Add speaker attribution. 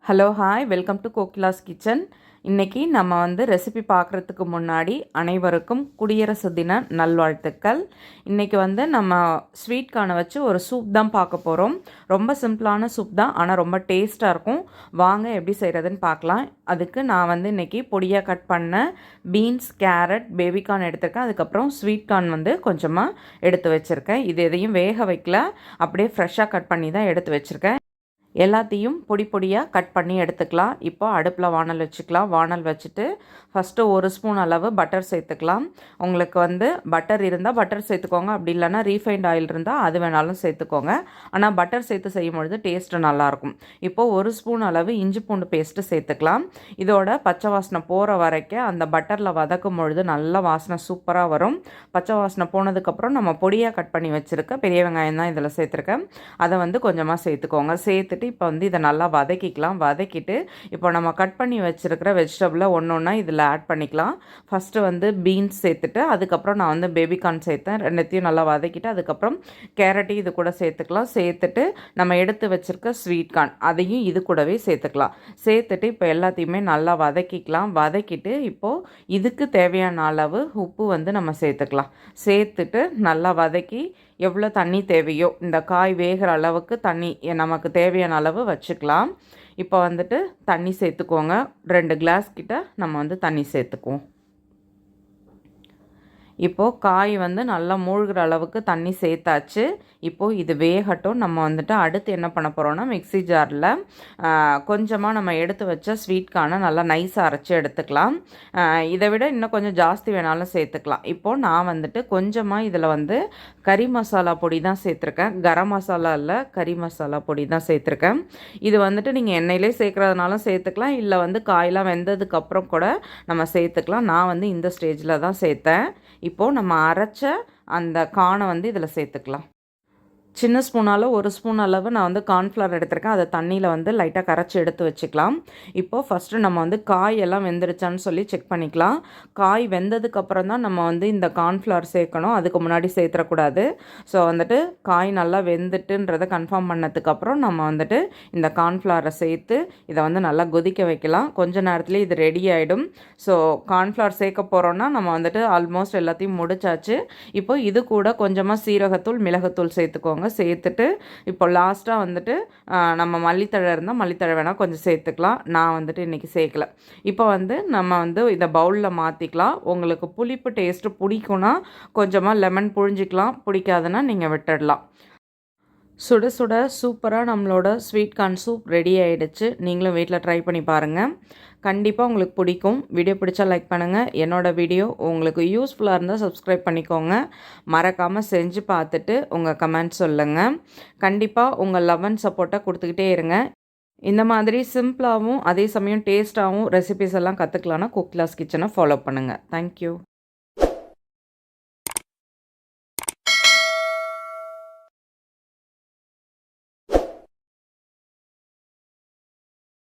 Speaker 1: Hello hi welcome to Kokila's kitchen. இன்றைக்கி நம்ம recipe பார்க்குறதுக்கு முன்னாடி அனைவருக்கும் குடியரசு தின நல்வாழ்த்துக்கள். இன்றைக்கி நம்ம ஸ்வீட் கார்னை வச்சு ஒரு சூப் தான் பார்க்க போகிறோம். ரொம்ப சிம்பிளான சூப் தான், ஆனால் ரொம்ப டேஸ்ட்டாக இருக்கும். வாங்க எப்படி செய்கிறதுன்னு பார்க்கலாம். அதுக்கு நான் இன்றைக்கி பொடியாக கட் பண்ண பீன்ஸ், கேரட், பேபிகார்ன் எடுத்திருக்கேன். அதுக்கப்புறம் ஸ்வீட் கார்ன் கொஞ்சமாக எடுத்து வச்சுருக்கேன். இது எதையும் வேக வைக்கல, அப்படியே ஃப்ரெஷ்ஷாக கட் பண்ணி தான் எடுத்து வச்சுருக்கேன். எல்லாத்தையும் பொடி பொடியாக கட் பண்ணி எடுத்துக்கலாம். இப்போ அடுப்பில் வானல் வச்சுக்கலாம். வானல் வச்சுட்டு ஃபஸ்ட்டு 1 ஸ்பூன் அளவு பட்டர் சேர்த்துக்கலாம். உங்களுக்கு பட்டர் இருந்தால் பட்டர் சேர்த்துக்கோங்க, அப்படி இல்லைனா ரீஃபைண்ட் ஆயில் இருந்தால் அது வேணாலும் சேர்த்துக்கோங்க. ஆனால் பட்டர் சேர்த்து செய்யும் பொழுது டேஸ்ட்டு நல்லாயிருக்கும். இப்போது 1 ஸ்பூன் அளவு இஞ்சி பூண்டு பேஸ்ட்டு சேர்த்துக்கலாம். இதோட பச்சை வாசனை போகிற வரைக்கும் அந்த பட்டரில் வதக்கும் பொழுது நல்ல வாசனை சூப்பராக வரும். பச்சை வாசனை போனதுக்கப்புறம் நம்ம பொடியாக கட் பண்ணி வச்சுருக்க பெரிய வெங்காயம் தான் இதில் சேர்த்துருக்கேன். அதை கொஞ்சமாக சேர்த்துக்கோங்க. சேர்த்துட்டு இப்போ இதை நல்லா வதக்கிக்கலாம். வதக்கிட்டு இப்போ நம்ம கட் பண்ணி வச்சுருக்கிற வெஜிடபிளை ஒன்று ஒன்றா இதில் ஆட் பண்ணிக்கலாம். ஃபஸ்ட்டு பீன்ஸ் சேர்த்துட்டு அதுக்கப்புறம் நான் பேபிகார்ன் சேர்த்தேன். ரெண்டுத்தையும் நல்லா வதக்கிட்டு அதுக்கப்புறம் கேரட்டையும் இது கூட சேர்த்துக்கலாம். சேர்த்துட்டு நம்ம எடுத்து வச்சுருக்க ஸ்வீட் கார்ன் அதையும் இது கூடவே சேர்த்துக்கலாம். சேர்த்துட்டு இப்போ எல்லாத்தையுமே நல்லா வதக்கிக்கலாம். வதக்கிட்டு இப்போது இதுக்கு தேவையான அளவு உப்பு நம்ம சேர்த்துக்கலாம். சேர்த்துட்டு நல்லா வதக்கி எவ்வளோ தண்ணி தேவையோ இந்த காய் வேகிற அளவுக்கு தண்ணி நமக்கு தேவையான அளவு வச்சுக்கலாம். இப்போ தண்ணி சேர்த்துக்கோங்க. 2 கிளாஸ் கிட்ட நம்ம தண்ணி சேர்த்துக்குவோம். இப்போது காய் நல்லா மூழ்கிற அளவுக்கு தண்ணி சேர்த்தாச்சு. இப்போது இது வேகட்டும். நம்ம அடுத்து என்ன பண்ண போகிறோன்னா மிக்ஸி ஜாரில் கொஞ்சமாக நம்ம எடுத்து வச்ச ஸ்வீட் கார்னை நல்லா நைஸாக அரைச்சி எடுத்துக்கலாம். இதை விட இன்னும் கொஞ்சம் ஜாஸ்தி வேணாலும் சேர்த்துக்கலாம். இப்போது நான் கொஞ்சமாக இதில் கறி மசாலா பொடி தான் சேர்த்துருக்கேன். கரம் மசாலா இல்லை, கறி மசாலா பொடி தான் சேர்த்துருக்கேன். இது நீங்கள் எண்ணெயிலே சேர்க்குறதுனாலும் சேர்த்துக்கலாம், இல்லை காயெலாம் வெந்ததுக்கப்புறம் கூட நம்ம சேர்த்துக்கலாம். நான் இந்த ஸ்டேஜில் தான் சேர்த்தேன். இப்போது நம்ம அரைச்ச அந்த கார்னை இதில் சேர்த்துக்கலாம். சின்ன ஸ்பூனால் 1 ஸ்பூன் அளவு நான் கார்ன்ஃப்ளவர் எடுத்திருக்கேன். அதை தண்ணியில் லைட்டாக கரைச்சி எடுத்து வச்சுக்கலாம். இப்போது ஃபஸ்ட்டு நம்ம காயெல்லாம் வெந்துருச்சான்னு சொல்லி செக் பண்ணிக்கலாம். காய் வெந்ததுக்கப்புறம் தான் நம்ம இந்த கார்ன்ஃப்ளவர் சேர்க்கணும், அதுக்கு முன்னாடி சேர்த்துடக்கூடாது. ஸோ காய் நல்லா வெந்துட்டுன்றதை கன்ஃபார்ம் பண்ணதுக்கப்புறம் நம்ம இந்த கார்ன்ஃப்ளவரை சேர்த்து இதை நல்லா கொதிக்க வைக்கலாம். கொஞ்ச நேரத்துலேயே இது ரெடி ஆகிடும். ஸோ கார்ன்ஃப்ளவர் சேர்க்க போகிறோன்னா நம்ம ஆல்மோஸ்ட் எல்லாத்தையும் முடிச்சாச்சு. இப்போ இது கூட கொஞ்சமாக சீரகத்தூள், மிளகுத்தூள் சேர்த்துக்கோங்க. சேர்த்துட்டு இப்போ லாஸ்ட்டாக நம்ம மல்லித்தழை இருந்தால் மல்லித்தழை வேணால் கொஞ்சம் சேர்த்துக்கலாம். நான் இன்றைக்கி சேர்க்கல. இப்போ நம்ம இதை பவுலில் மாற்றிக்கலாம். உங்களுக்கு புளிப்பு டேஸ்ட்டு பிடிக்கும்னா கொஞ்சமாக லெமன் புழிஞ்சிக்கலாம், பிடிக்காதுன்னா நீங்கள் விட்டுடலாம். சுட சுட சூப்பராக நம்மளோட ஸ்வீட் கார்ன் சூப் ரெடி ஆகிடுச்சு. நீங்களும் வீட்டில் ட்ரை பண்ணி பாருங்கள். கண்டிப்பாக உங்களுக்கு பிடிக்கும். வீடியோ பிடிச்சா லைக் பண்ணுங்கள். என்னோடய வீடியோ உங்களுக்கு யூஸ்ஃபுல்லாக இருந்தால் சப்ஸ்கிரைப் பண்ணிக்கோங்க. மறக்காமல் செஞ்சு பார்த்துட்டு உங்கள் கமெண்ட் சொல்லுங்கள். கண்டிப்பாக உங்கள் லவ் அண்ட் சப்போர்ட்டை கொடுத்துக்கிட்டே இருங்க. இந்த மாதிரி சிம்பிளாகவும் அதே சமயம் டேஸ்ட்டாகவும் ரெசிபிஸ் எல்லாம் கற்றுக்கலான்னா கோகிலாஸ் கிச்சனை ஃபாலோ பண்ணுங்கள். தேங்க்யூ.